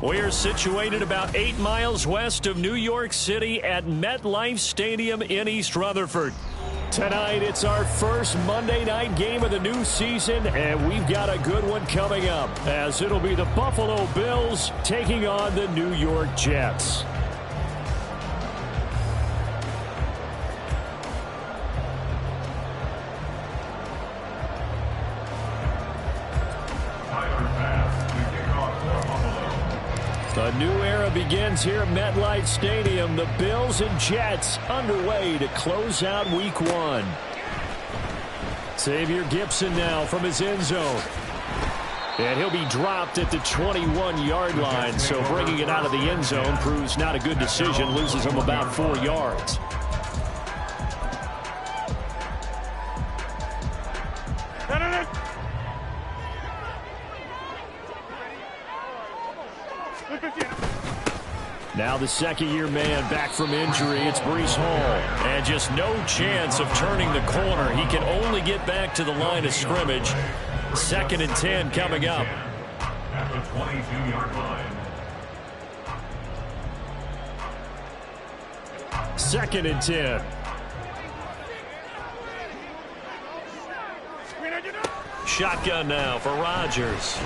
We're situated about 8 miles west of New York City at MetLife Stadium in East Rutherford. Tonight, it's our first Monday night game of the new season, and we've got a good one coming up, as it'll be the Buffalo Bills taking on the New York Jets. A new era begins here at MetLife Stadium. The Bills and Jets underway to close out Week 1. Xavier Gipson now from his end zone. And he'll be dropped at the 21-yard line, so bringing it out of the end zone proves not a good decision, loses him about 4 yards. Now the second-year man back from injury, it's Breece Hall. And just no chance of turning the corner. He can only get back to the line of scrimmage. 2nd and 10 coming up. At the 22-yard line. 2nd and 10. Shotgun now for Rodgers.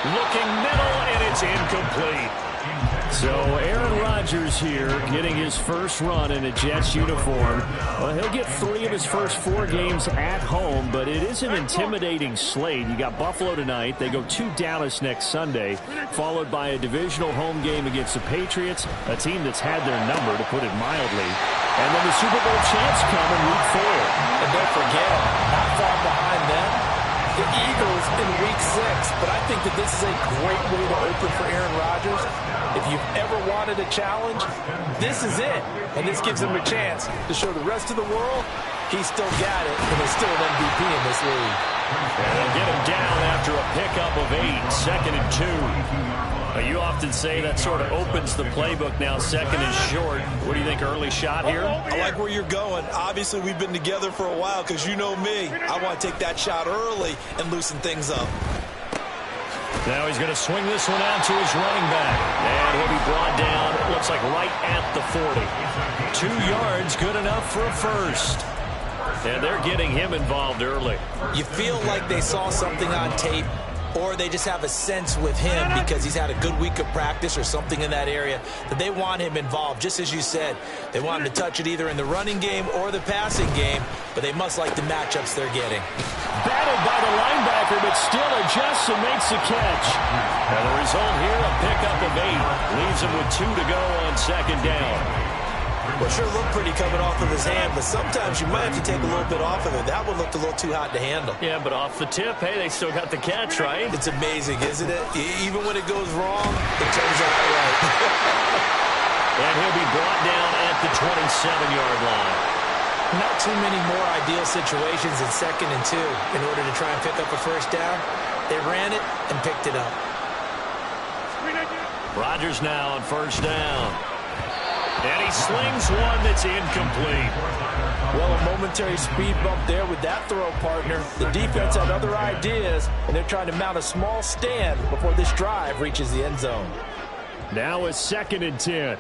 Looking middle, and it's incomplete. So Aaron Rodgers here getting his first run in a Jets uniform. Well, he'll get 3 of his first 4 games at home, but it is an intimidating slate. You got Buffalo tonight. They go to Dallas next Sunday, followed by a divisional home game against the Patriots, a team that's had their number, to put it mildly. And then the Super Bowl champs come in Week 4. And don't forget, not far behind them, the Eagles in Week 6. But I think that this is a great way to open for Aaron Rodgers. If you've ever wanted a challenge, this is it. And this gives him a chance to show the rest of the world he's still got it and is still an MVP in this league. And they'll get him down after a pickup of 8, 2nd and 2. You often say that sort of opens the playbook now, 2nd and short. What do you think, early shot here? I like where you're going. Obviously, we've been together for a while because you know me. I want to take that shot early and loosen things up. Now he's going to swing this one out to his running back. And he'll be brought down, it looks like right at the 40. 2 yards, good enough for a first. And they're getting him involved early. You feel like they saw something on tape, or they just have a sense with him because he's had a good week of practice or something in that area that they want him involved. Just as you said, they want him to touch it either in the running game or the passing game, but they must like the matchups they're getting. Battled by the linebacker, but still adjusts and makes the catch. And the result here, a pickup of 8. Leaves him with 2 to go on 2nd down. Well, sure looked pretty coming off of his hand, but sometimes you might have to take a little bit off of it. That one looked a little too hot to handle. Yeah, but off the tip, hey, they still got the catch, right? It's amazing, isn't it? Even when it goes wrong, it turns out right. And he'll be brought down at the 27-yard line. Not too many more ideal situations in 2nd and 2 in order to try and pick up a first down. They ran it and picked it up. Rodgers now on 1st down. And he slings one that's incomplete. Well, a momentary speed bump there with that throw, partner. The defense had other ideas, and they're trying to mount a small stand before this drive reaches the end zone. Now a 2nd and 10.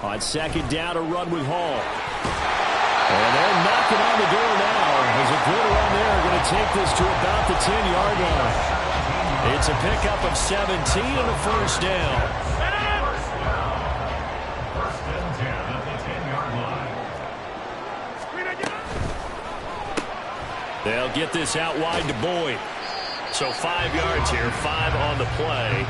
On 2nd down, a run with Hall. And they're knocking on the door now. There's a good run there. Going to take this to about the 10-yard line. It's a pickup of 17 and a first down. They'll get this out wide to Boyd. So 5 yards here, 5 on the play.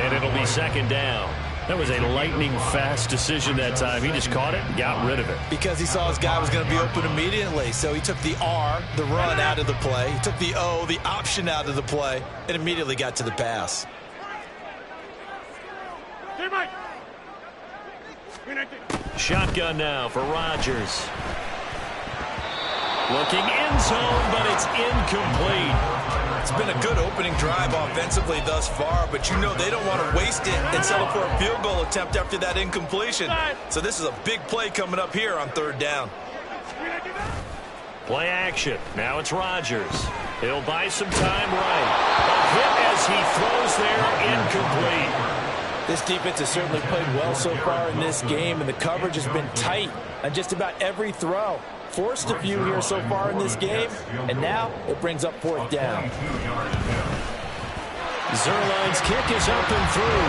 And it'll be 2nd down. That was a lightning-fast decision that time. He just caught it and got rid of it. Because he saw his guy was going to be open immediately. So he took the R, the run, out of the play. He took the O, the option, out of the play, and immediately got to the pass. Shotgun now for Rodgers. Looking end zone, but it's incomplete. It's been a good opening drive offensively thus far, but you know they don't want to waste it and settle for a field goal attempt after that incompletion. So this is a big play coming up here on 3rd down. Play action. Now it's Rodgers. He'll buy some time right. A hit as he throws there, incomplete. This defense has certainly played well so far in this game, and the coverage has been tight on just about every throw. Forced a few here so far in this game, and now it brings up 4th down. Zerline's kick is up and through.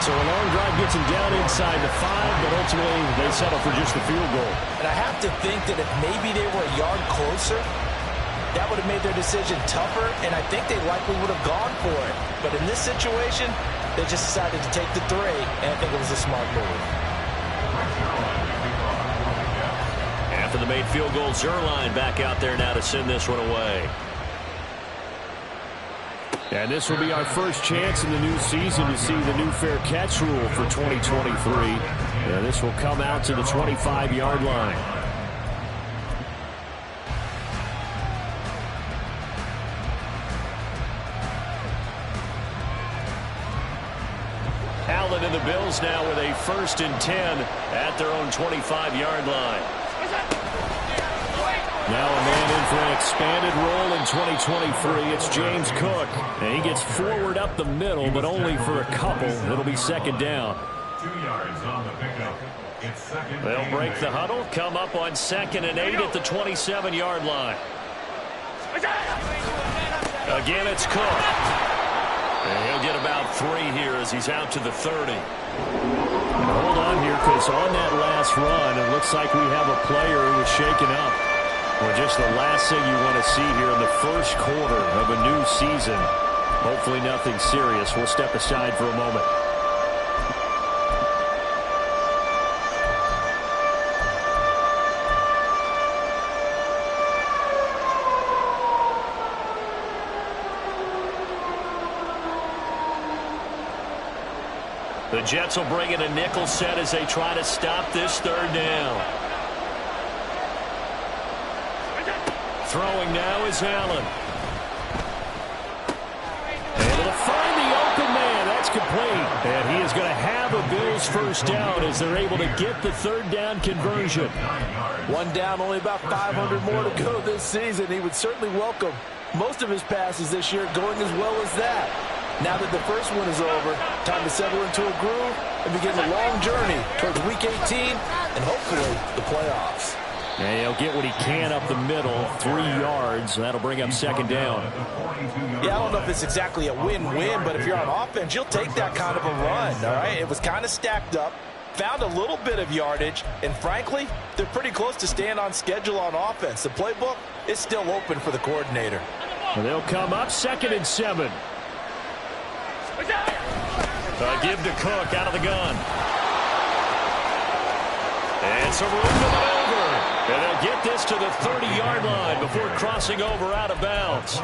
So a long drive gets him down inside the 5, but ultimately they settle for just the field goal. And I have to think that if maybe they were a yard closer, that would have made their decision tougher, and I think they likely would have gone for it. But in this situation, they just decided to take the 3, and I think it was a smart move. After the made field goal, Zerline back out there now to send this one away. And this will be our first chance in the new season to see the new fair catch rule for 2023. And this will come out to the 25-yard line. Allen and the Bills now with a 1st and 10 at their own 25-yard line. Now a man in for an expanded role in 2023. It's James Cook. And he gets forward up the middle, but only for a couple. It'll be 2nd down. 2 yards on the pickup. It's 2nd. They'll break the huddle, come up on 2nd and 8 at the 27-yard line. Again, it's Cook. And he'll get about 3 here as he's out to the 30. And hold on here, because on that last run, it looks like we have a player who is shaken up. Well, just the last thing you want to see here in the first quarter of a new season. Hopefully nothing serious. We'll step aside for a moment. The Jets will bring in a nickel set as they try to stop this 3rd down. Throwing now is Allen. Able to find the open man. That's complete. And he is going to have a Bills 1st down as they're able to get the 3rd down conversion. 1 down, only about 500 more to go this season. He would certainly welcome most of his passes this year going as well as that. Now that the first one is over, time to settle into a groove and begin the long journey towards Week 18 and hopefully the playoffs. And he'll get what he can up the middle, 3 yards. That'll bring up 2nd down. Yeah, I don't know if it's exactly a win-win, but if you're on offense, you'll take that kind of a run, all right? It was kind of stacked up, found a little bit of yardage, and frankly, they're pretty close to staying on schedule on offense. The playbook is still open for the coordinator. And they'll come up 2nd and 7. Give to Cook out of the gun. And some room to maneuver. And they'll get this to the 30-yard line before crossing over out of bounds.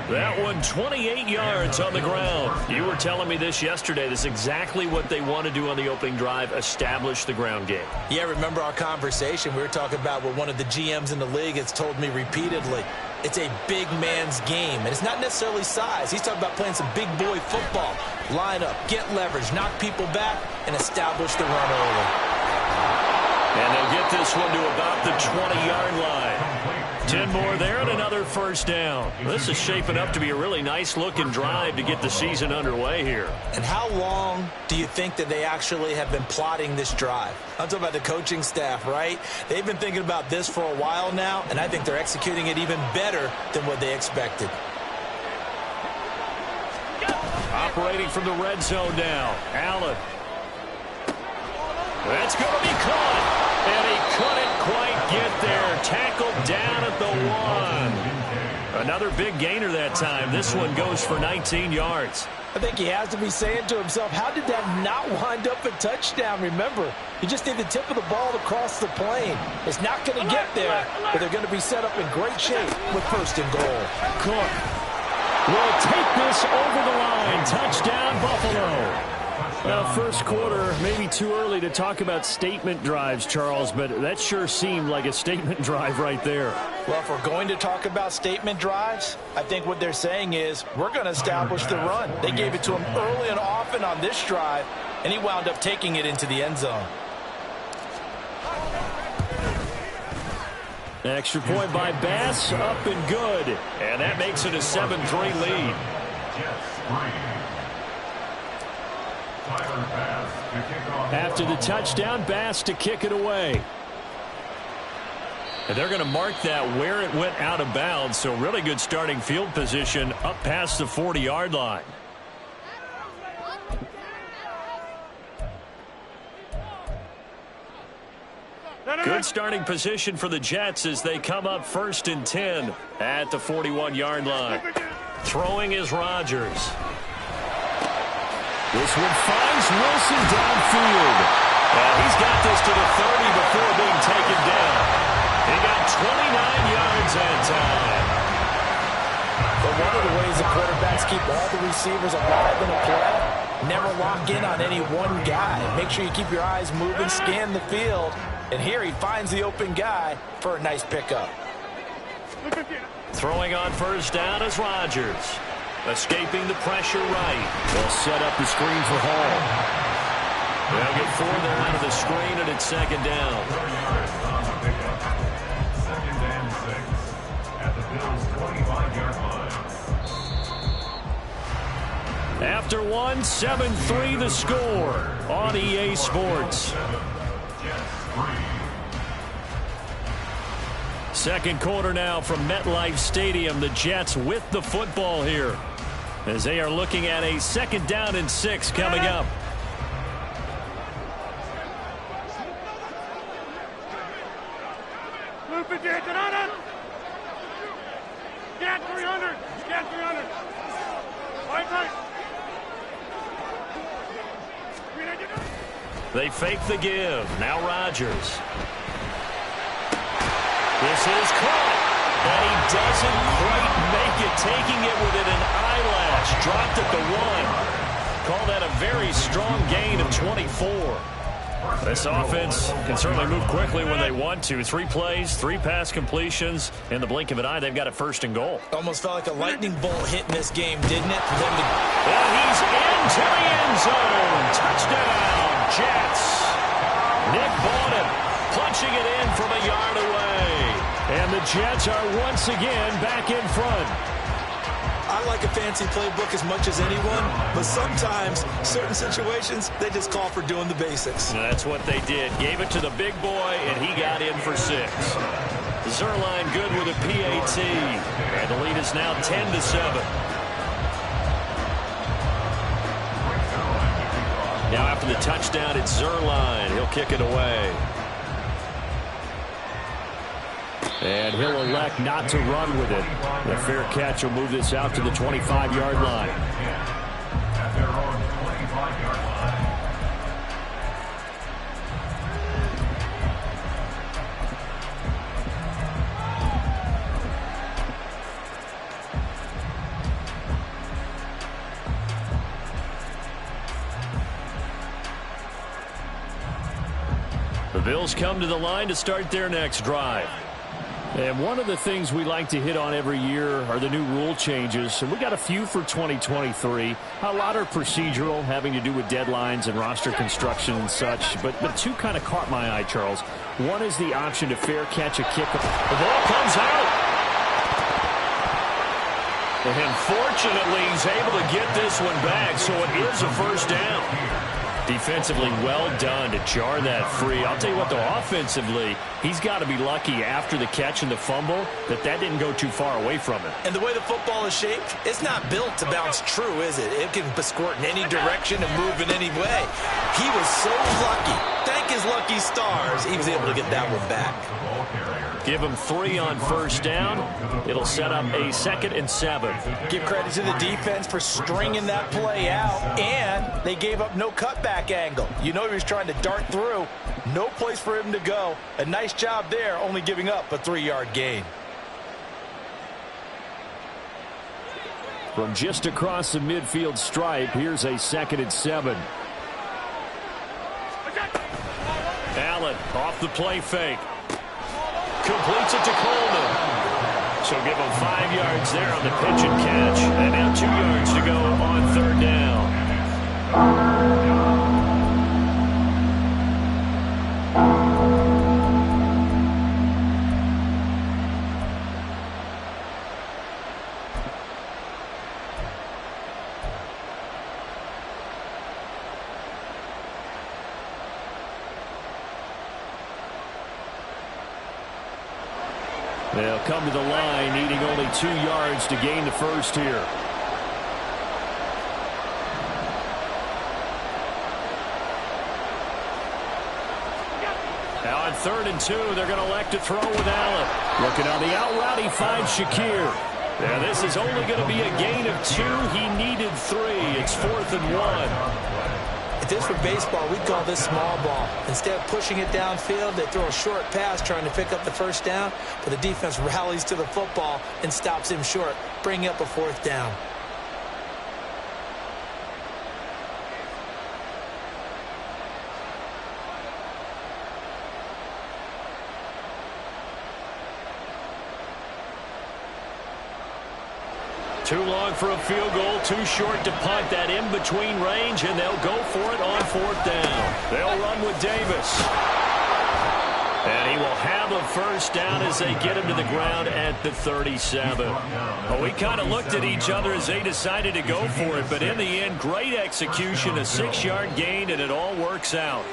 That one 28 yards on the ground. You were telling me this yesterday. This is exactly what they want to do on the opening drive, establish the ground game. Yeah, remember our conversation? We were talking about what one of the GMs in the league has told me repeatedly. It's a big man's game, and it's not necessarily size. He's talking about playing some big boy football. Line up, get leverage, knock people back, and establish the run early. And they'll get this one to about the 20-yard line. 10 more there and another 1st down. This is shaping up to be a really nice-looking drive to get the season underway here. And how long do you think that they actually have been plotting this drive? I'm talking about the coaching staff, right? They've been thinking about this for a while now, and I think they're executing it even better than what they expected. Operating from the red zone now. Allen. That's going to be caught. And he couldn't quite get there. Tackled down at the 1. Another big gainer that time. This one goes for 19 yards. I think he has to be saying to himself, how did that not wind up a touchdown? Remember, you just need the tip of the ball to cross the plane. It's not going to get there, but they're going to be set up in great shape with first and goal. Cook will take this over the line. Touchdown, Buffalo. Well, first quarter, maybe too early to talk about statement drives, Charles, but that sure seemed like a statement drive right there. Well, if we're going to talk about statement drives, I think what they're saying is we're going to establish the run. They gave it to him early and often on this drive, and he wound up taking it into the end zone. Extra point by Bass, up and good. And that makes it a 7-3 lead. After the touchdown, Bass to kick it away. And they're going to mark that where it went out of bounds, so really good starting field position up past the 40-yard line. Good starting position for the Jets as they come up 1st and 10 at the 41-yard line. Throwing is Rodgers. This one finds Wilson downfield. And he's got this to the 30 before being taken down. He got 29 yards that time. But one of the ways the quarterbacks keep all the receivers alive in a play, never lock in on any one guy. Make sure you keep your eyes moving, scan the field. And here he finds the open guy for a nice pickup. Throwing on first down is Rodgers. Escaping the pressure right. They'll set up the screen for Hall. They'll get 4 there out of the screen, and it's 2nd down. 2nd and 6 at the Bills' 25-yard line. After one, 7-3 the score on EA Sports. Second quarter now from MetLife Stadium. The Jets with the football here as they are looking at a 2nd down and 6 coming up. Get 300. Get 300. They fake the give. Now Rodgers. This is caught. And he doesn't quite make it, taking it within an eyelash. Dropped at the 1. Call that a very strong gain of 24. This offense can certainly move quickly when they want to. 3 plays, 3 pass completions. In the blink of an eye, they've got a 1st and goal. Almost felt like a lightning bolt hit in this game, didn't it? For them to... And he's into the end zone. Touchdown, Jets. Nick Bonnett punching it in from a yard away. And the Jets are once again back in front. I like a fancy playbook as much as anyone, but sometimes, certain situations, they just call for doing the basics. And that's what they did. Gave it to the big boy, and he got in for 6. Zerline good with a PAT. And the lead is now 10-7. Now after the touchdown, it's Zerline. He'll kick it away. And he'll elect not to run with it. The fair catch will move this out to the 25-yard line. The Bills come to the line to start their next drive. And one of the things we like to hit on every year are the new rule changes. And we got a few for 2023. A lot are procedural, having to do with deadlines and roster construction and such. But 2 kind of caught my eye, Charles. One is the option to fair catch a kick. The ball comes out. And fortunately, he's able to get this one back, so it is a 1st down. Defensively well done to jar that free. I'll tell you what, though, offensively, he's got to be lucky after the catch and the fumble that didn't go too far away from him. And the way the football is shaped, it's not built to bounce true, is it? It can squirt in any direction and move in any way. He was so lucky. Thank his lucky stars, he was able to get that one back. Give him 3 on first down. It'll set up a 2nd and 7. Give credit to the defense for stringing that play out, and they gave up no cutback angle. You know he was trying to dart through. No place for him to go. A nice job there, only giving up a 3-yard gain. From just across the midfield stripe, here's a 2nd and 7. Allen off the play fake. Completes it to Coleman. So give him 5 yards there on the pitch and catch. And now 2 yards to go on 3rd down. They'll come to the line, needing only 2 yards to gain the first here. Now on 3rd and 2, they're going to elect to throw with Allen. Looking on the out route, he finds Shakir. Now this is only going to be a gain of 2. He needed 3. It's 4th and 1. If this were baseball, we'd call this small ball. Instead of pushing it downfield, they throw a short pass trying to pick up the first down, but the defense rallies to the football and stops him short, bringing up a 4th down. Too long for a field goal, too short to punt. That in-between range, and they'll go for it on 4th down. They'll run with Davis. And he will have a first down as they get him to the ground at the 37. Well, we kind of looked at each other as they decided to go for it, but in the end, great execution, a 6-yard gain, and it all works out.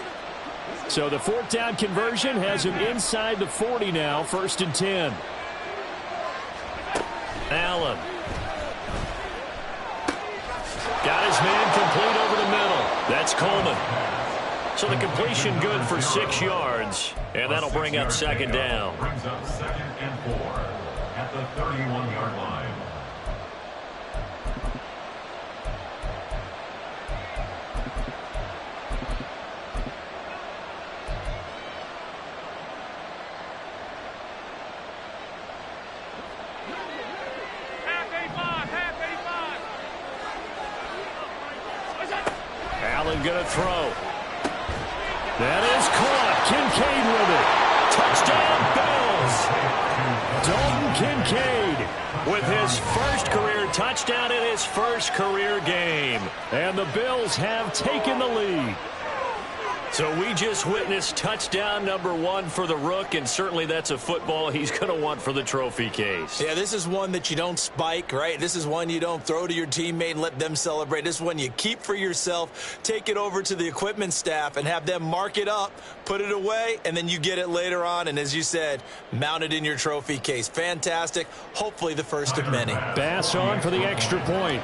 So the 4th down conversion has him inside the 40 now, 1st and 10. Allen. Got his man complete over the middle. That's Coleman. So the completion good for 6 yards, and that'll bring up 2nd down. Brings up 2nd and 4 at the 31-yard line. Allen going to throw. That is caught. Kincaid with it. Touchdown, Bills. Dalton Kincaid with his first career touchdown in his first career game. And the Bills have taken the lead. So we just witnessed touchdown number 1 for the Rook, and certainly that's a football he's going to want for the trophy case. Yeah, this is one that you don't spike, right? This is one you don't throw to your teammate and let them celebrate. This is one you keep for yourself, take it over to the equipment staff and have them mark it up, put it away, and then you get it later on. And as you said, mount it in your trophy case. Fantastic. Hopefully the first of many. Bass on for the extra point.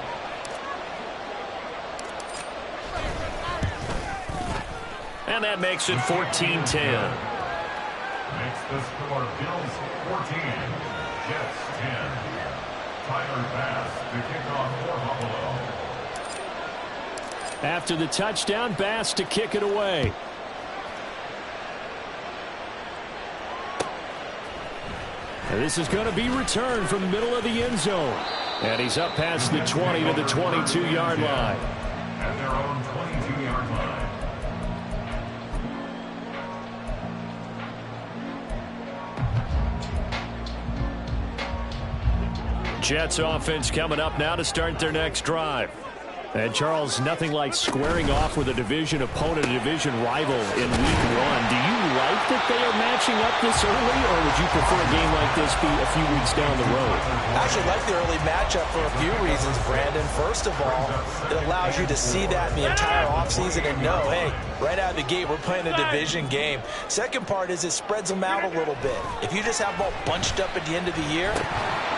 And that makes it 14-10. Makes the score Bills 14, Jets 10. Tyler Bass to kick off for Buffalo. After the touchdown, Bass to kick it away. And this is going to be returned from the middle of the end zone. And he's up past the 20 to the 22-yard line. At their own 22-yard line. Jets offense coming up now to start their next drive. And, Charles, nothing like squaring off with a division opponent, a division rival in Week 1. Do you like that they are matching up this early, or would you prefer a game like this be a few weeks down the road? I actually like the early matchup for a few reasons, Brandon. First of all, it allows you to see that in the entire offseason and know, hey, right out of the gate, we're playing a division game. Second part is it spreads them out a little bit. If you just have them all bunched up at the end of the year,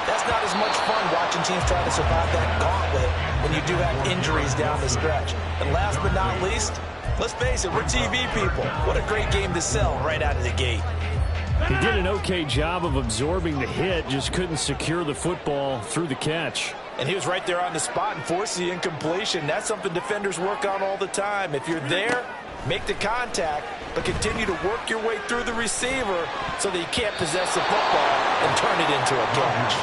that's not as much fun watching teams try to survive that gauntlet when you do have injuries down the stretch. And last but not least, let's face it, we're TV people. What a great game to sell right out of the gate. He did an okay job of absorbing the hit, just couldn't secure the football through the catch. And he was right there on the spot and forced the incompletion. That's something defenders work on all the time. If you're there, make the contact, but continue to work your way through the receiver so that you can't possess the football and turn it into a catch.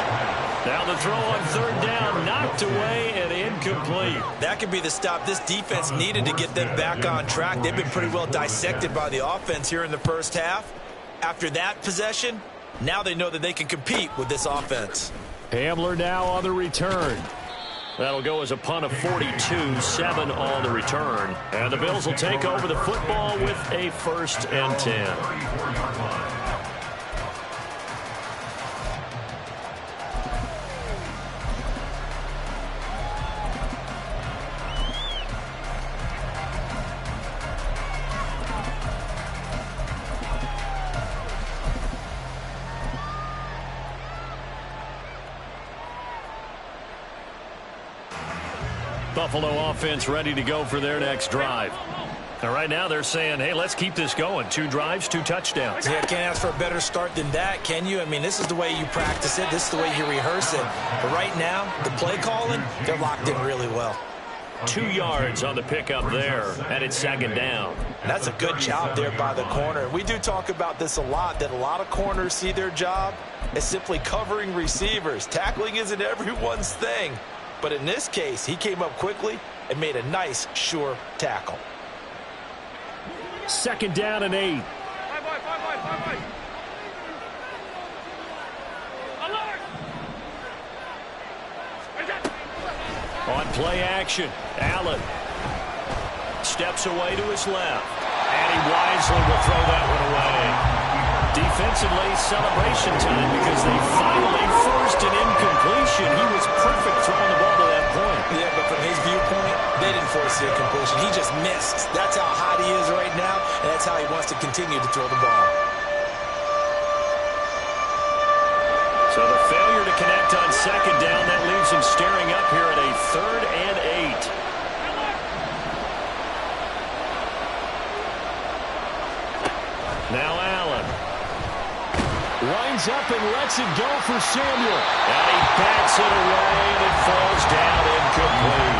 Now the throw on third down, knocked away and incomplete. That could be the stop this defense needed to get them back on track. They've been pretty well dissected by the offense here in the first half. After that possession, now they know that they can compete with this offense. Hamler now on the return. That'll go as a punt of 42, 7 on the return. And the Bills will take over the football with a 1st and 10. Buffalo offense ready to go for their next drive. Now, right now they're saying, hey, let's keep this going. 2 drives, 2 touchdowns. Yeah, can't ask for a better start than that, can you? I mean, this is the way you practice it. This is the way you rehearse it. But right now, the play calling, they're locked in really well. 2 yards on the pickup there, and it's 2nd down. That's a good job there by the corner. We do talk about this a lot, that a lot of corners see their job as simply covering receivers. Tackling isn't everyone's thing. But in this case, he came up quickly and made a nice, sure tackle. 2nd down and 8. On play action, Allen steps away to his left, and he wisely will throw that one away. Defensively, celebration time because they finally forced an incompletion. He was perfect throwing the ball to that point. Yeah, but from his viewpoint, they didn't force the incompletion. He just missed. That's how hot he is right now, and that's how he wants to continue to throw the ball. So the failure to connect on 2nd down, that leaves him staring up here at a 3rd and 8. Now Allen lines up and lets it go for Samuel. And he bats it away, and it falls down incomplete.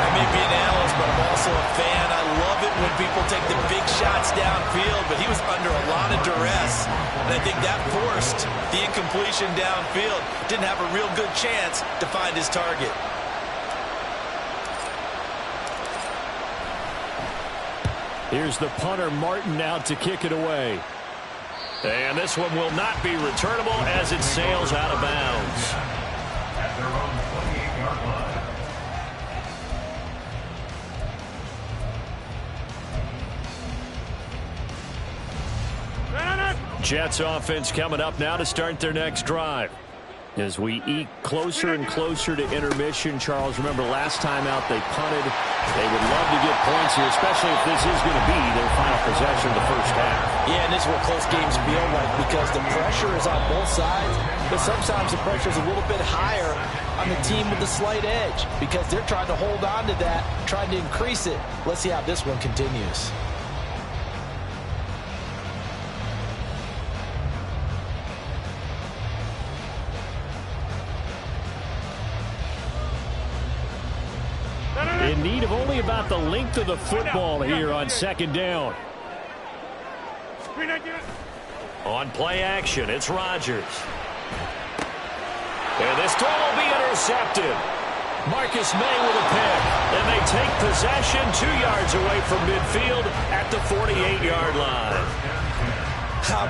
I may be an analyst, but I'm also a fan. I love it when people take the big shots downfield, but he was under a lot of duress. And I think that forced the incompletion downfield. Didn't have a real good chance to find his target. Here's the punter, Martin, out to kick it away. And this one will not be returnable as it sails out of bounds. At their own 28-yard line. Jets offense coming up now to start their next drive. As we eke closer and closer to intermission, Charles, remember last time out they punted. They would love to get points here, especially if this is going to be their final possession of the first half. Yeah, and this is what close games feel like because the pressure is on both sides, but sometimes the pressure is a little bit higher on the team with the slight edge because they're trying to hold on to that, trying to increase it. Let's see how this one continues. In need of only about the length of the football here on 2nd down. On play action, it's Rodgers. And this throw will be intercepted. Marcus May with a pick. And they take possession 2 yards away from midfield at the 48-yard line.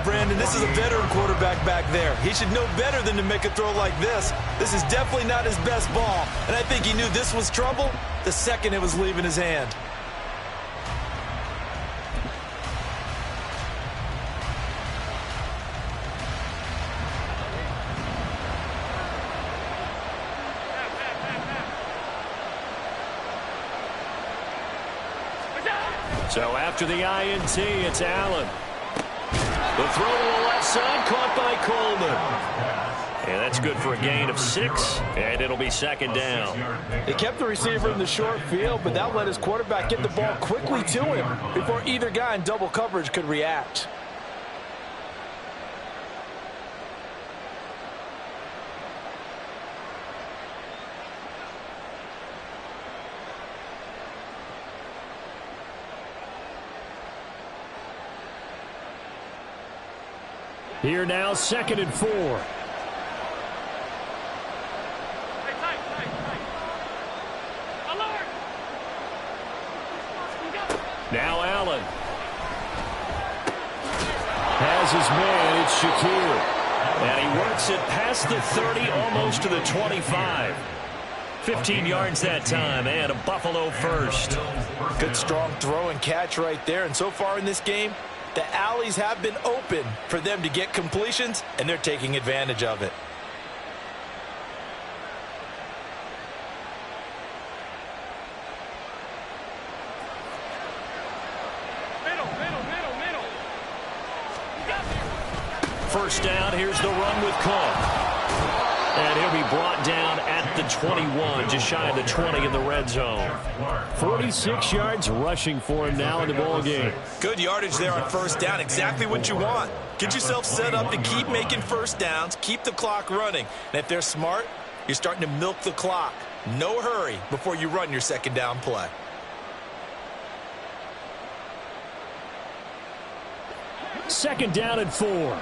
Brandon, this is a veteran quarterback back there. He should know better than to make a throw like this. This is definitely not his best ball. And I think he knew this was trouble the second it was leaving his hand. So after the INT, it's Allen. The throw to the left side, caught by Coleman. And that's good for a gain of 6, and it'll be 2nd down. They kept the receiver in the short field, but that let his quarterback get the ball quickly to him before either guy in double coverage could react. Here now, 2nd and 4. Now Allen. Has his man, it's Shakir. And he works it past the 30, almost to the 25. 15 yards that time, and a Buffalo first. Good strong throw and catch right there. And so far in this game, the alleys have been open for them to get completions, and they're taking advantage of it. First down, here's the run with Cook. And he'll be brought down at the 21, just shy of the 20 in the red zone. 46 yards rushing for him now in the ball game. Good yardage there on first down, exactly what you want. Get yourself set up to keep making first downs, keep the clock running. And if they're smart, you're starting to milk the clock. No hurry before you run your second down play. Second down and 4.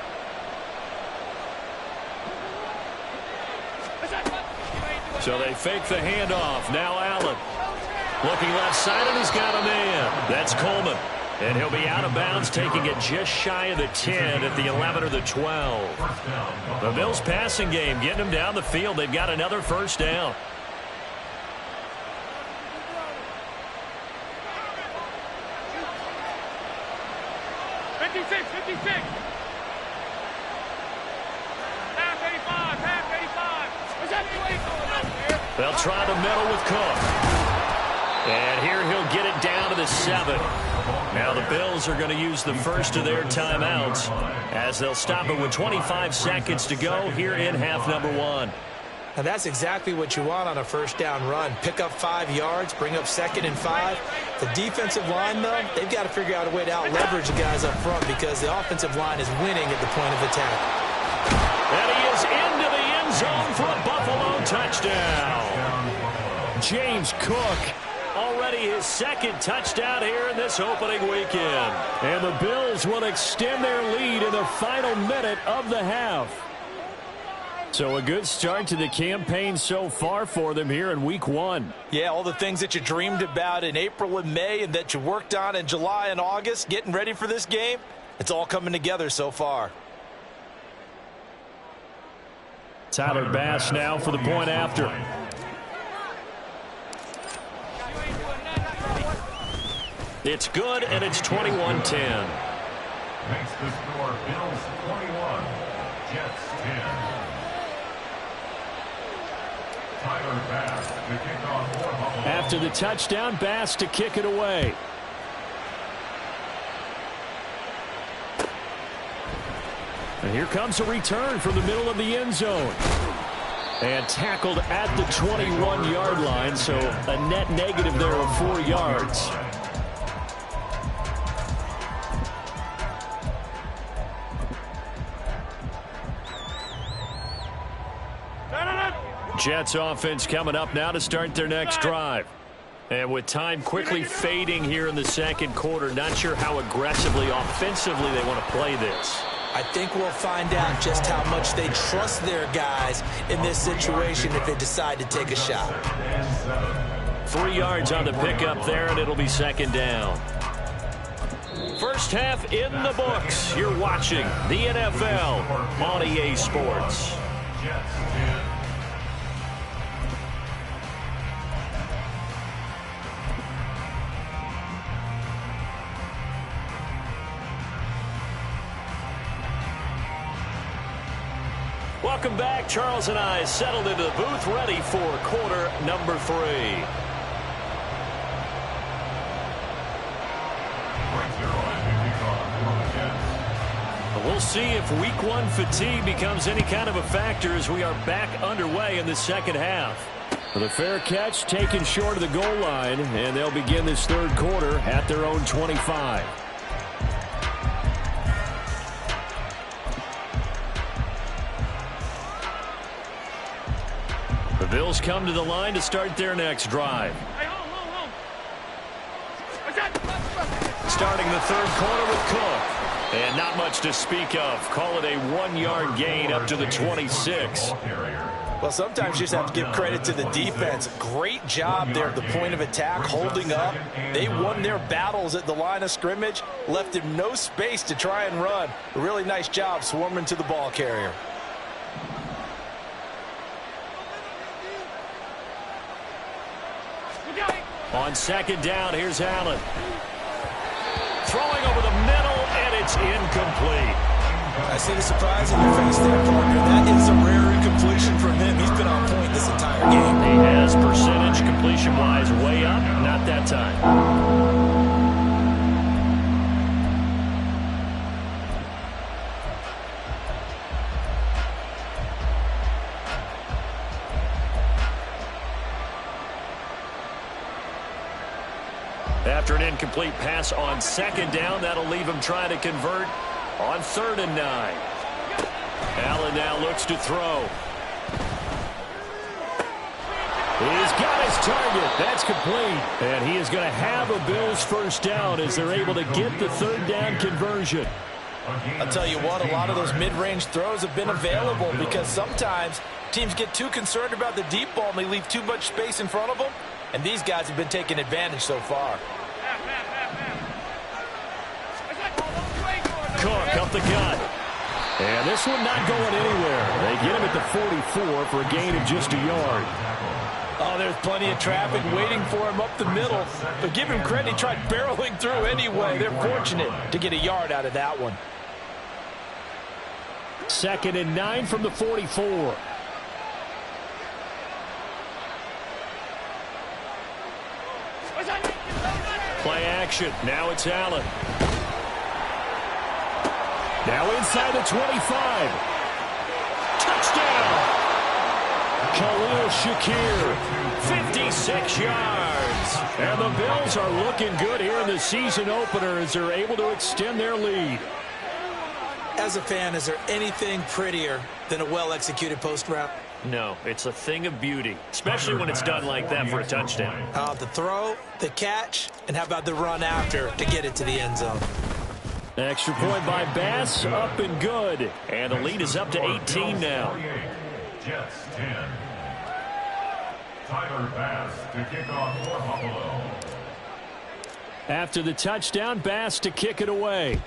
So they fake the handoff. Now Allen. Looking left side, and he's got a man. That's Coleman. And he'll be out of bounds, taking it just shy of the 10 at the 11 or the 12. The Bills passing game, getting them down the field. They've got another first down. They'll try the middle with Cook. And here he'll get it down to the 7. Now the Bills are going to use the first of their timeouts as they'll stop it with 25 seconds to go here in half number 1. And that's exactly what you want on a first down run. Pick up 5 yards, bring up 2nd and 5. The defensive line, though, they've got to figure out a way to out-leverage the guys up front because the offensive line is winning at the point of attack. And he is into the end zone for a Buffalo touchdown. James Cook, already his 2nd touchdown here in this opening weekend. And the Bills will extend their lead in the final minute of the half. So a good start to the campaign so far for them here in week 1. Yeah, all the things that you dreamed about in April and May and that you worked on in July and August, getting ready for this game, it's all coming together so far. Tyler Bass now for the point after. It's good, and it's 21-10. Makes the score Bills 21, Jets 10. Tyler Bass to kick off for Buffalo. After the touchdown, Bass to kick it away. And here comes a return from the middle of the end zone. And tackled at the 21-yard line, so a net negative there of 4 yards. Jets offense coming up now to start their next drive. And with time quickly fading here in the second quarter, not sure how aggressively, offensively they want to play this. I think we'll find out just how much they trust their guys in this situation if they decide to take a shot. 3 yards on the pickup there, and it'll be second down. First half in the books. You're watching the NFL on EA Sports. Welcome back. Charles and I settled into the booth, ready for quarter number 3. We'll see if week 1 fatigue becomes any kind of a factor as we are back underway in the second half. The fair catch taken short of the goal line, and they'll begin this third quarter at their own 25. The Bills come to the line to start their next drive. Starting the third quarter with Cook. And not much to speak of. Call it a 1-yard gain up to the 26. Well, sometimes you just have to give credit to the defense. Great job there at the point of attack, holding up. They won their battles at the line of scrimmage, left him no space to try and run. A really nice job swarming to the ball carrier. On second down, here's Allen. Throwing over the middle, and it's incomplete. I see the surprise in your face there, partner. That is a rare incompletion from him. He's been on point this entire game. He has percentage completion-wise way up. Not that time. After an incomplete pass on second down, that'll leave him trying to convert on 3rd and 9. Allen now looks to throw. He's got his target. That's complete. And he is going to have a Bills first down as they're able to get the 3rd down conversion. I'll tell you what, a lot of those mid-range throws have been available because sometimes teams get too concerned about the deep ball and they leave too much space in front of them. And these guys have been taking advantage so far. Cook up the gut. And this one not going anywhere. They get him at the 44 for a gain of just a yard. Oh, there's plenty of traffic waiting for him up the middle. But give him credit, he tried barreling through anyway. They're fortunate to get a yard out of that one. 2nd and 9 from the 44. Play action. Now it's Allen. Now inside the 25. Touchdown. Khalil Shakir. 56 yards. And the Bills are looking good here in the season opener as they're able to extend their lead. As a fan, is there anything prettier than a well-executed post route? No, it's a thing of beauty, especially when it's done like that for a touchdown. The throw, the catch, and how about the run after to get it to the end zone? Extra point by Bass, up and good. And the lead is up to 18 now. Jets 10. Tyler Bass to kick off for Buffalo. After the touchdown, Bass to kick it away.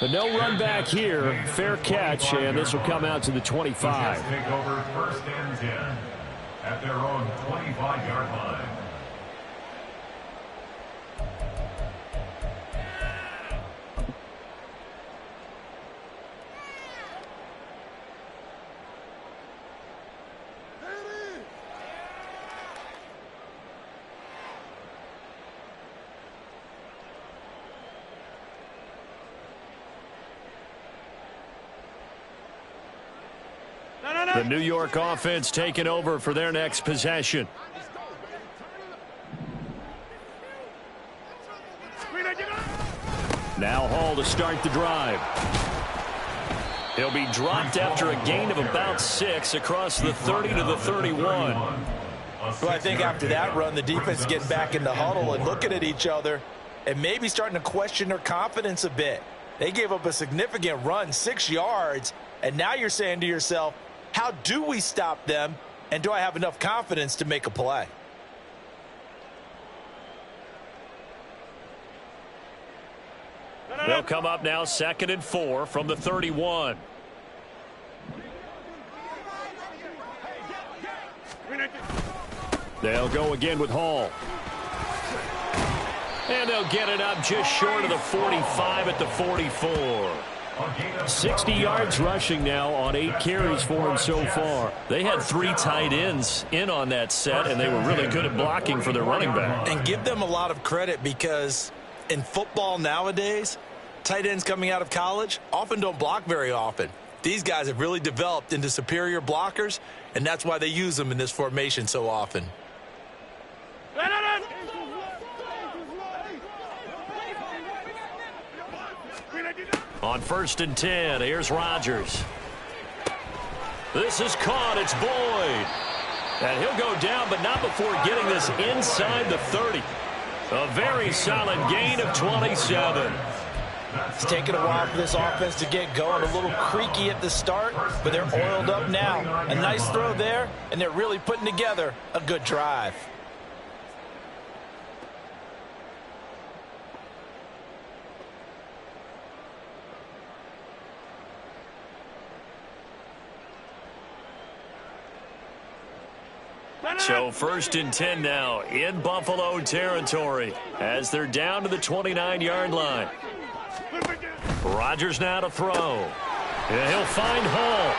But no run back here. Fair catch, and this will come out to the 25. The Jets take over 1st and 10 at their own 25-yard line. The New York offense taking over for their next possession. Now Hall to start the drive. He'll be dropped after a gain of about 6 across the 30 to the 31. Well, I think after that run, the defense is getting back in the huddle and looking at each other and maybe starting to question their confidence a bit. They gave up a significant run, 6 yards, and now you're saying to yourself, how do we stop them, and do I have enough confidence to make a play? They'll come up now 2nd and 4 from the 31. They'll go again with Hall. And they'll get it up just short of the 45 at the 44. 60 yards rushing now on 8 carries for him so far. They had 3 tight ends in on that set, and they were really good at blocking for their running back. And give them a lot of credit because in football nowadays, tight ends coming out of college often don't block very often. These guys have really developed into superior blockers, and that's why they use them in this formation so often. On 1st and 10, here's Rodgers. This is caught. It's Boyd. And he'll go down, but not before getting this inside the 30. A very solid gain of 27. It's taken a while for this offense to get going. A little creaky at the start, but they're oiled up now. A nice throw there, and they're really putting together a good drive. So 1st and 10 now in Buffalo territory as they're down to the 29-yard line. Rodgers now to throw. And he'll find Hall.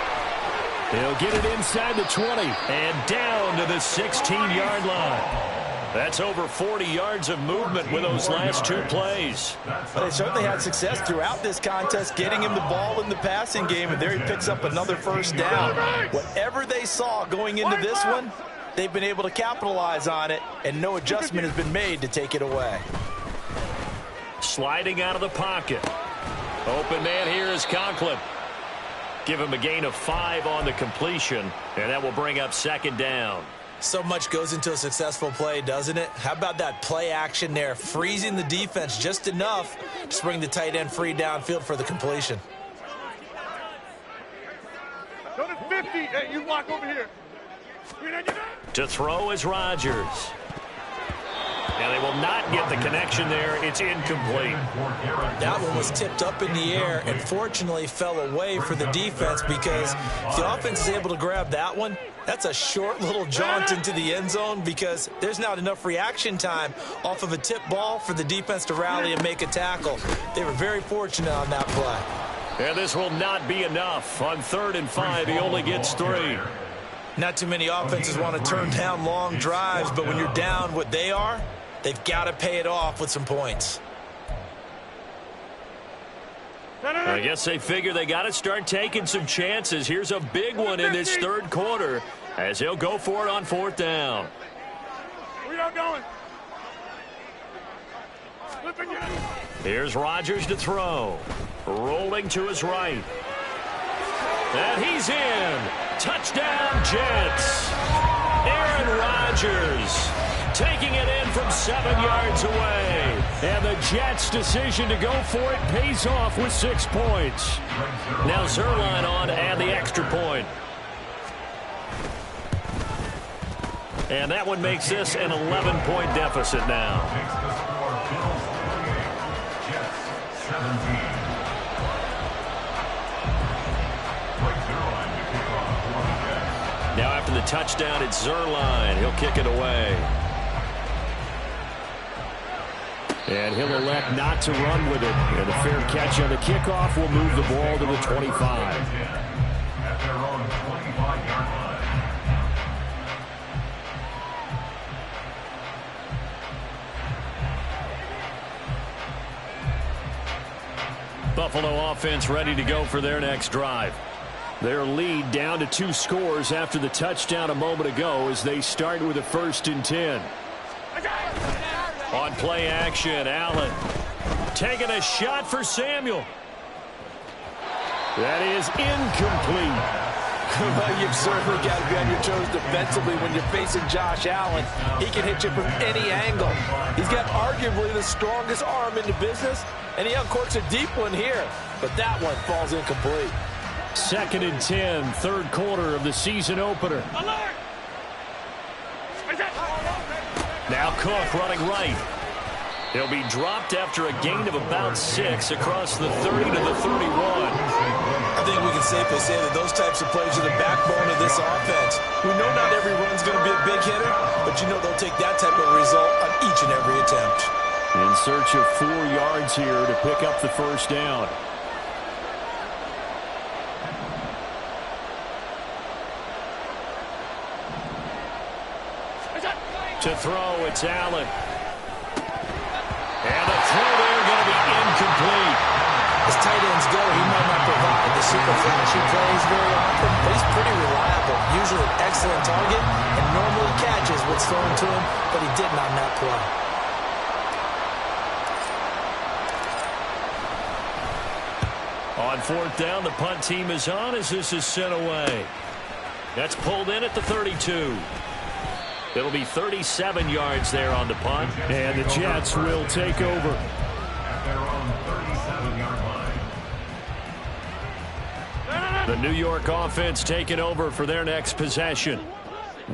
He'll get it inside the 20 and down to the 16-yard line. That's over 40 yards of movement with those last 2 plays. Well, they certainly had success throughout this contest, getting him the ball in the passing game, and there he picks up another 1st down. Whatever they saw going into this one, they've been able to capitalize on it, and no adjustment has been made to take it away. Sliding out of the pocket. Open man here is Conklin. Give him a gain of 5 on the completion, and that will bring up 2nd down. So much goes into a successful play, doesn't it? How about that play action there, freezing the defense just enough to bring the tight end free downfield for the completion. Go to 50. Hey, you block over here. To throw is Rodgers. And they will not get the connection there. It's incomplete. That one was tipped up in the air and fortunately fell away for the defense, because if the offense is able to grab that one, that's a short little jaunt into the end zone, because there's not enough reaction time off of a tip ball for the defense to rally and make a tackle. They were very fortunate on that play. And this will not be enough. On 3rd and 5, he only gets 3. Not too many offenses want to turn down long drives, but when you're down what they are, they've got to pay it off with some points. I guess they figure they got to start taking some chances. Here's a big one in this 3rd quarter as he'll go for it on 4th down. Where y'all going? Here's Rodgers to throw. Rolling to his right. And he's in. Touchdown, Jets. Aaron Rodgers taking it in from 7 yards away. And the Jets' decision to go for it pays off with 6 points. Now Zerline on and the extra point. And that one makes this an 11-point deficit now. Now after the touchdown, it's Zerline. He'll kick it away. And he'll elect not to run with it. And the fair catch on the kickoff will move the ball to the 25. At their own 25-yard line. Buffalo offense ready to go for their next drive. Their lead down to 2 scores after the touchdown a moment ago as they start with a 1st and 10. On play action, Allen taking a shot for Samuel. That is incomplete. Well, you've certainly got to be on your toes defensively when you're facing Josh Allen. He can hit you from any angle. He's got arguably the strongest arm in the business, and he uncorks a deep one here, but that one falls incomplete. 2nd and 10, 3rd quarter of the season opener. Now Cook running right. He'll be dropped after a gain of about 6 across the 30 to the 31. I think we can safely say that those types of plays are the backbone of this offense. We know not every run's going to be a big hitter, but you know they'll take that type of result on each and every attempt. In search of 4 yards here to pick up the 1st down. To throw, it's Allen. And the throw there going to be incomplete. As tight ends go, he might not provide the super flashy plays very often, but he's pretty reliable. Usually an excellent target and normally catches what's thrown to him, but he didn't on that play. On 4th down, the punt team is on as this is sent away. That's pulled in at the 32. It'll be 37 yards there on the punt. And the Jets will take over. At their own 37-yard line. The New York offense taking over for their next possession.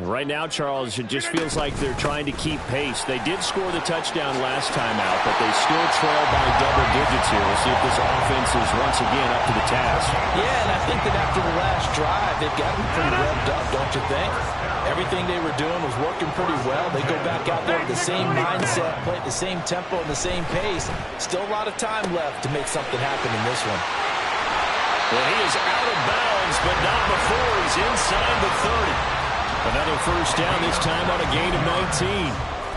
Right now, Charles, it just feels like they're trying to keep pace. They did score the touchdown last time out, but they still trail by double digits here. We'll see if this offense is once again up to the task. Yeah, and I think that after the last drive, they've gotten pretty revved up, don't you think? Everything they were doing was working pretty well. They go back out there with the same mindset, play at the same tempo and the same pace. Still a lot of time left to make something happen in this one. Well, he is out of bounds, but not before he's inside the 30. Another first down, this time on a gain of 19.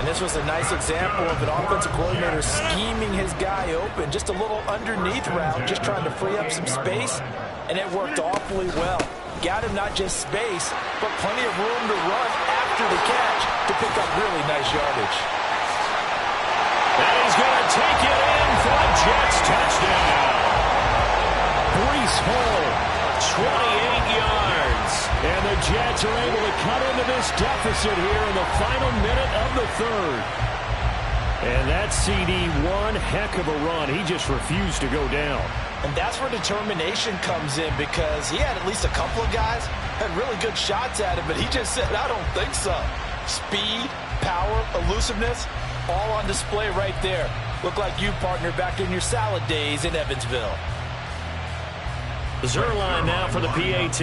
And this was a nice example of an offensive coordinator scheming his guy open. Just a little underneath route, just trying to free up some space, and it worked awfully well. Got him not just space, but plenty of room to run after the catch to pick up really nice yardage. And he's going to take it in for a Jets touchdown. Breece Hall, 28 yards. And the Jets are able to cut into this deficit here in the final minute of the third. And that CD, one heck of a run. He just refused to go down. And that's where determination comes in, because he had at least a couple of guys had really good shots at him, but he just said, I don't think so. Speed, power, elusiveness, all on display right there. Look like you, partner, back in your salad days in Evansville. Zerline now for the PAT.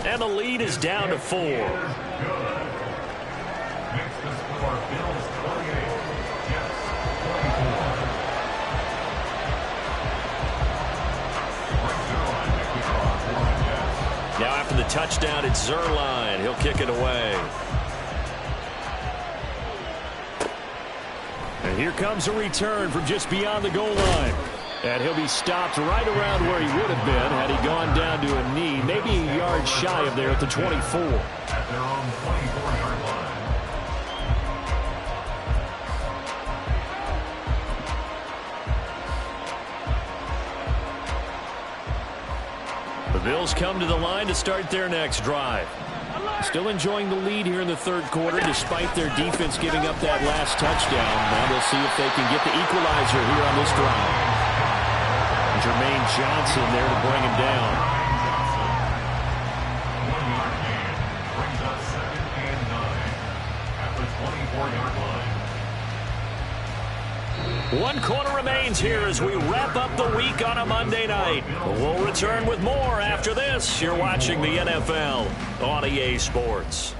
And the lead is down to 4. Makes the score Bills 28, Jets 24. Now after the touchdown, it's Zerline. He'll kick it away. And here comes a return from just beyond the goal line. And he'll be stopped right around where he would have been had he gone down to a knee, maybe a yard shy of there at the 24. At their own 24-yard line. The Bills come to the line to start their next drive. Still enjoying the lead here in the third quarter despite their defense giving up that last touchdown. Now they'll see if they can get the equalizer here on this drive. Jermaine Johnson there to bring him down. 1-yard gain brings up 2nd and 9 at the 24-yard line. One quarter remains here as we wrap up the week on a Monday night. We'll return with more after this. You're watching the NFL on EA Sports.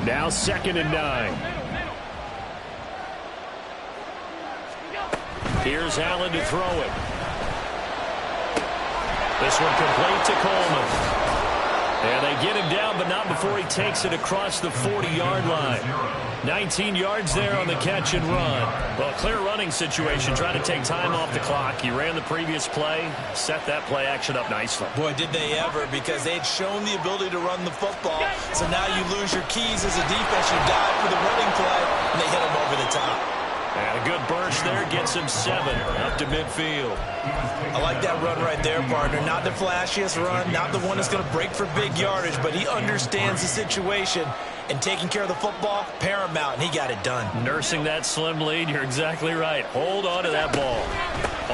Now 2nd and 9. Here's Allen to throw it. This one complete to Coleman. And they get him down, but not before he takes it across the 40-yard line. 19 yards there on the catch and run. Well, a clear running situation, trying to take time off the clock. He ran the previous play, set that play action up nicely. Boy, did they ever, because they'd shown the ability to run the football. So now you lose your keys as a defense. You dive for the running play, and they hit him over the top. And a good burst there gets him 7 up to midfield. I like that run right there, partner. Not the flashiest run, not the one that's going to break for big yardage, but he understands the situation, and taking care of the football, paramount, and he got it done. Nursing that slim lead, you're exactly right. Hold on to that ball.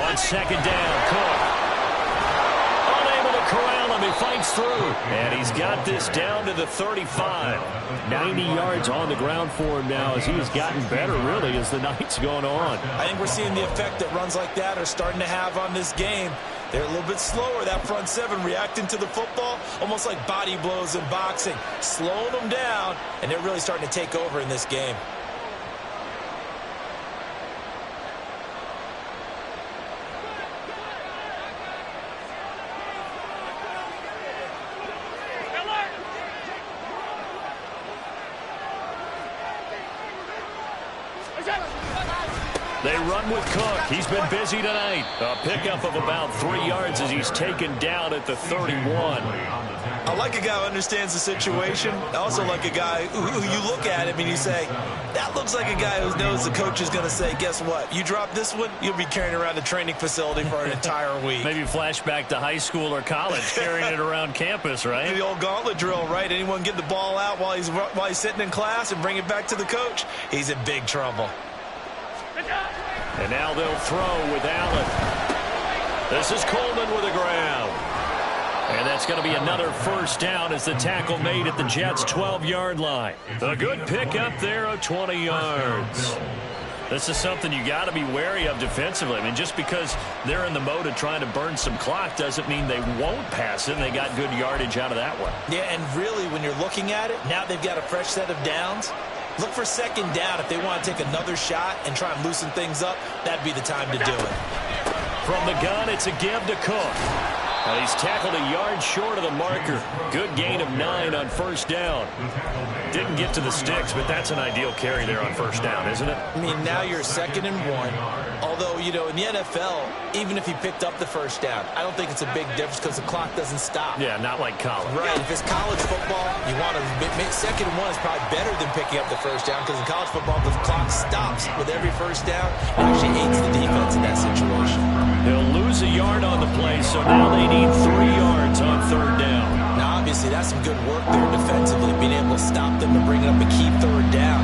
On 2nd down, Cook. Unable to corral him, he fights through. And he's got this down to the 35. 90 yards on the ground for him now as he has gotten better, really, as the night's going on. I think we're seeing the effect that runs like that are starting to have on this game. They're a little bit slower, that front 7, reacting to the football, almost like body blows in boxing, slowing them down, and they're really starting to take over in this game. They run with Cook. He's been busy tonight. A pickup of about 3 yards as he's taken down at the 31. I like a guy who understands the situation. I also like a guy who you look at him and you say, that looks like a guy who knows the coach is going to say, guess what? You drop this one, you'll be carrying around the training facility for an entire week. Maybe flashback to high school or college, carrying it around campus, right? The old gauntlet drill, right? Anyone get the ball out while he's sitting in class and bring it back to the coach, he's in big trouble. And now they'll throw with Allen. This is Coleman with a grab. And that's going to be another first down as the tackle made at the Jets' 12-yard line. A good pickup there of 20 yards. This is something you got to be wary of defensively. I mean, just because they're in the mode of trying to burn some clock doesn't mean they won't pass it. They got good yardage out of that one. Yeah, and really, when you're looking at it, now they've got a fresh set of downs. Look for second down. If they want to take another shot and try and loosen things up, that'd be the time to do it. From the gun, it's a give to Cook. He's tackled a yard short of the marker. Good gain of 9 on first down. Didn't get to the sticks, but that's an ideal carry there on first down, isn't it? I mean, now you're 2nd and 1. Although, you know, in the NFL, even if he picked up the first down, I don't think it's a big difference because the clock doesn't stop. Yeah, not like college. Right. If it's college football, you want to make 2nd and 1 is probably better than picking up the first down because in college football, the clock stops with every first down. It actually aids the defense in that situation. They'll lose a yard on the play, so now they need 3 yards on third down. Now, obviously, that's some good work there defensively, being able to stop them and bring up a key third down.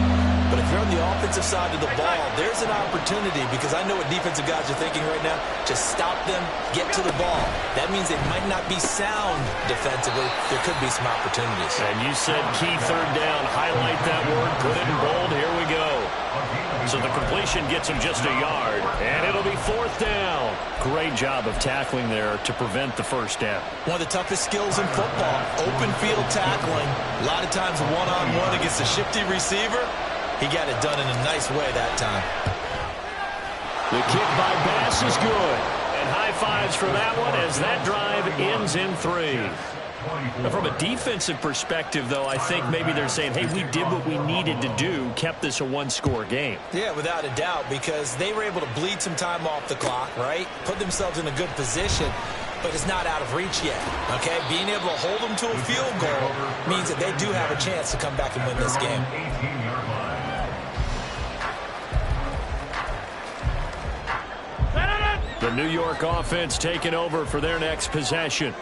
But if you're on the offensive side of the ball, there's an opportunity because I know what defensive guys are thinking right now. Just stop them, get to the ball. That means they might not be sound defensively. There could be some opportunities. And you said key third down. Highlight that word. Put it in bold. Here we go. So the completion gets him just a yard, and it'll be 4th down. Great job of tackling there to prevent the first down. One of the toughest skills in football, open field tackling. A lot of times one-on-one against a shifty receiver. He got it done in a nice way that time. The kick by Bass is good. And high fives for that one as that drive ends in 3. Now, from a defensive perspective, though, I think maybe they're saying, hey, we did what we needed to do, kept this a one-score game. Yeah, without a doubt, because they were able to bleed some time off the clock, right? Put themselves in a good position, but it's not out of reach yet, okay? Being able to hold them to a field goal means that they do have a chance to come back and win this game. The New York offense taking over for their next possession.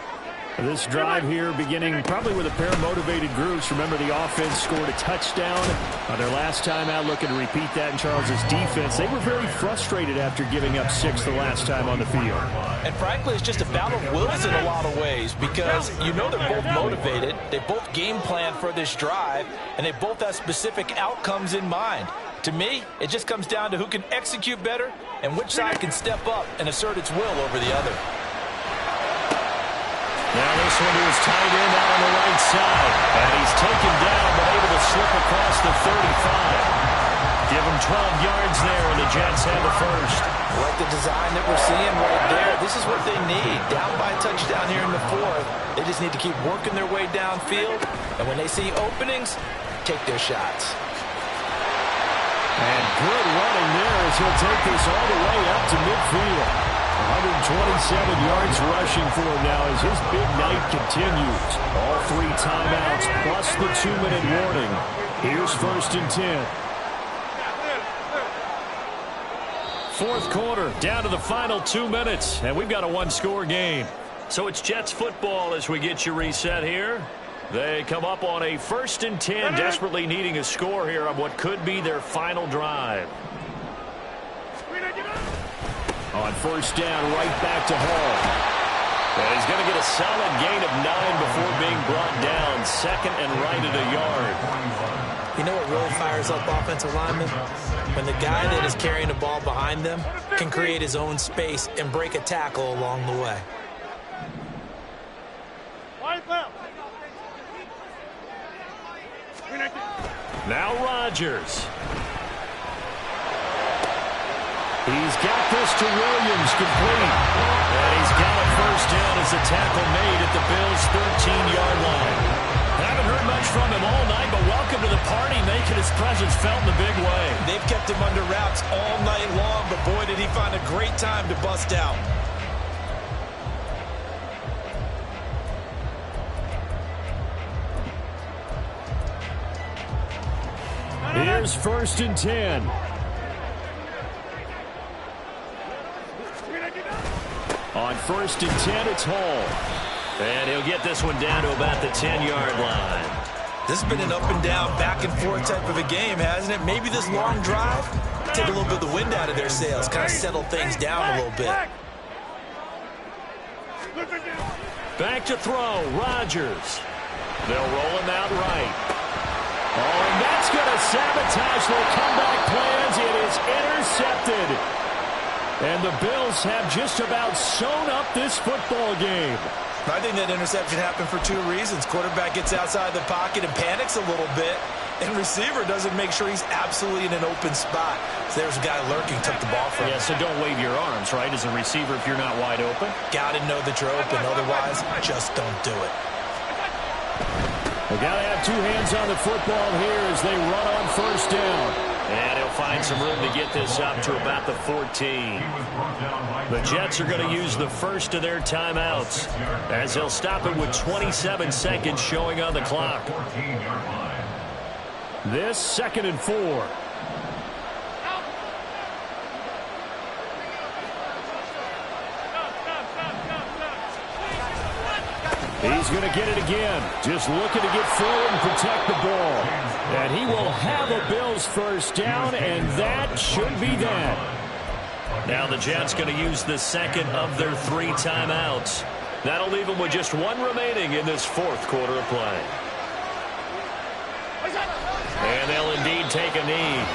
This drive here beginning probably with a pair of motivated groups. Remember, the offense scored a touchdown on their last time out. Looking to repeat that in Charles's defense. They were very frustrated after giving up 6 the last time on the field. And frankly, it's just a battle of wills in a lot of ways because you know they're both motivated. They both game plan for this drive, and they both have specific outcomes in mind. To me, it just comes down to who can execute better and which side can step up and assert its will over the other. Now this one to his tight end out on the right side. And he's taken down but able to slip across the 35. Give him 12 yards there, and the Jets have the first. I like the design that we're seeing right there. This is what they need. Down by a touchdown here in the 4th. They just need to keep working their way downfield. And when they see openings, take their shots. And good running there as he'll take this all the way up to midfield. 127 yards rushing for him now as his big night continues. All 3 timeouts plus the 2-minute warning. Here's 1st and 10. 4th quarter, down to the final 2 minutes, and we've got a 1-score game. So it's Jets football as we get you reset here. They come up on a 1st and 10, desperately needing a score here on what could be their final drive. On first down, right back to Hall. And he's going to get a solid gain of 9 before being brought down. 2nd and right at a yard. You know what really fires up offensive linemen? When the guy that is carrying the ball behind them can create his own space and break a tackle along the way. Now Rodgers. He's got this to Williams, complete. And he's got a first down as a tackle made at the Bills' 13-yard line. Haven't heard much from him all night, but welcome to the party, making his presence felt in a big way. They've kept him under wraps all night long, but boy, did he find a great time to bust out. Here's 1st and 10. On 1st and 10, it's Hall. And he'll get this one down to about the 10-yard line. This has been an up-and-down, back-and-forth type of a game, hasn't it? Maybe this long drive, take a little bit of the wind out of their sails, kind of settle things down a little bit. Back to throw, Rodgers. They'll roll him out right. Oh, and that's going to sabotage their comeback plans. It is intercepted. And the Bills have just about sewn up this football game. I think that interception happened for 2 reasons. Quarterback gets outside the pocket and panics a little bit, and receiver doesn't make sure he's absolutely in an open spot. So there's a guy lurking, took the ball from him. Yeah, so don't wave your arms, right, as a receiver if you're not wide open. Got to know that you're open. Otherwise, just don't do it. They got to have 2 hands on the football here as they run on 1st down. And he'll find some room to get this up to about the 14. The Jets are going to use the first of their timeouts as they'll stop it with 27 seconds showing on the clock. This 2nd and 4. He's going to get it again. Just looking to get forward and protect the ball. And he will have a Bills 1st down, and that should be that. Now the Jets going to use the 2nd of their 3 timeouts. That'll leave them with just 1 remaining in this 4th quarter of play. And they'll indeed take a knee.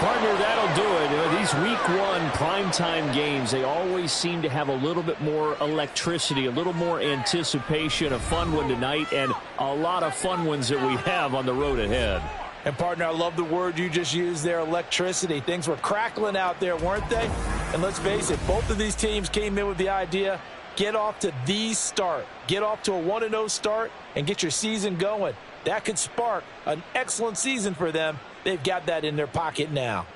Partner, that'll do it. These week 1 primetime games, they always seem to have a little bit more electricity, a little more anticipation. A fun one tonight, and a lot of fun ones that we have on the road ahead. And, partner, I love the word you just used there, electricity. Things were crackling out there, weren't they? And let's face it, both of these teams came in with the idea, get off to the start. Get off to a 1-0 start and get your season going. That could spark an excellent season for them. They've got that in their pocket now.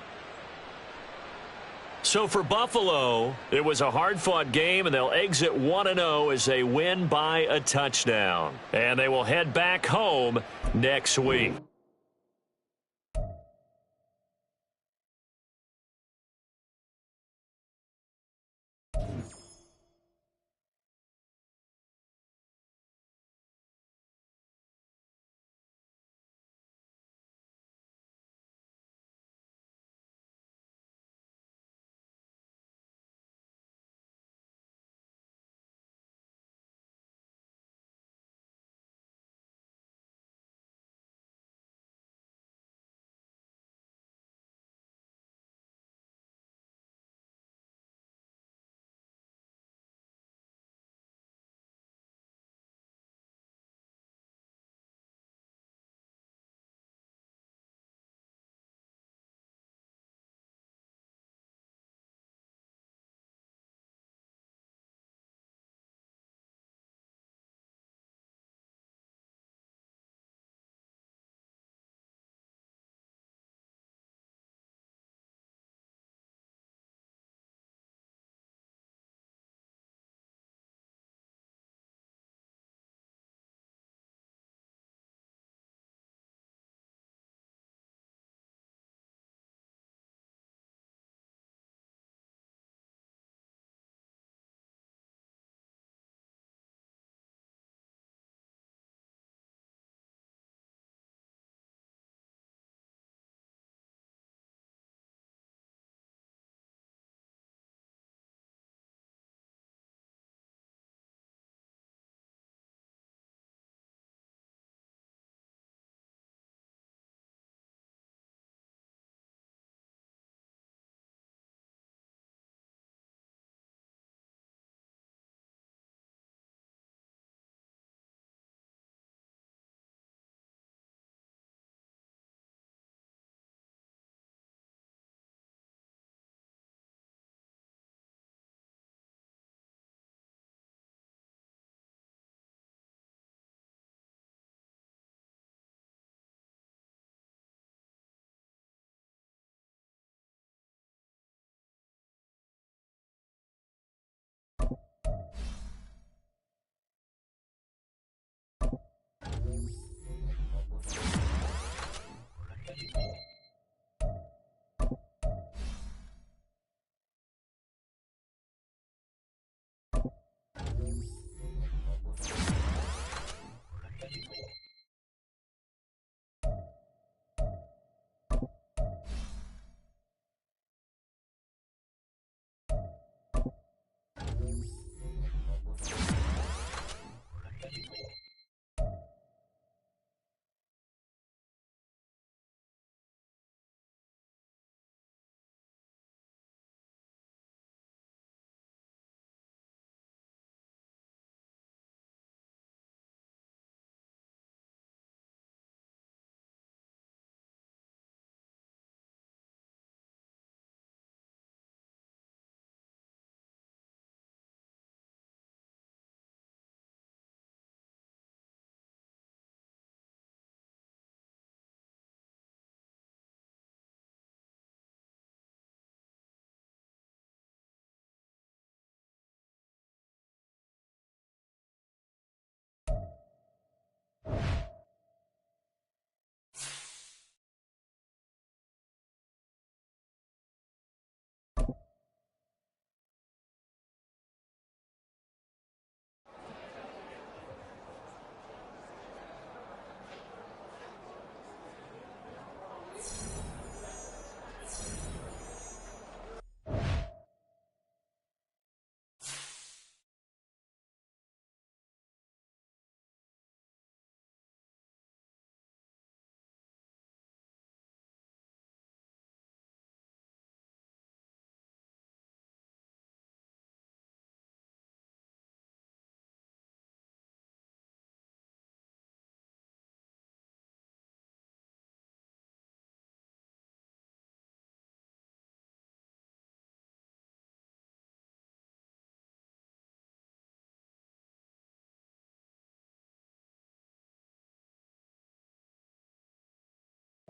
So for Buffalo, it was a hard-fought game, and they'll exit 1-0 as they win by a touchdown. And they will head back home next week.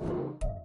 it.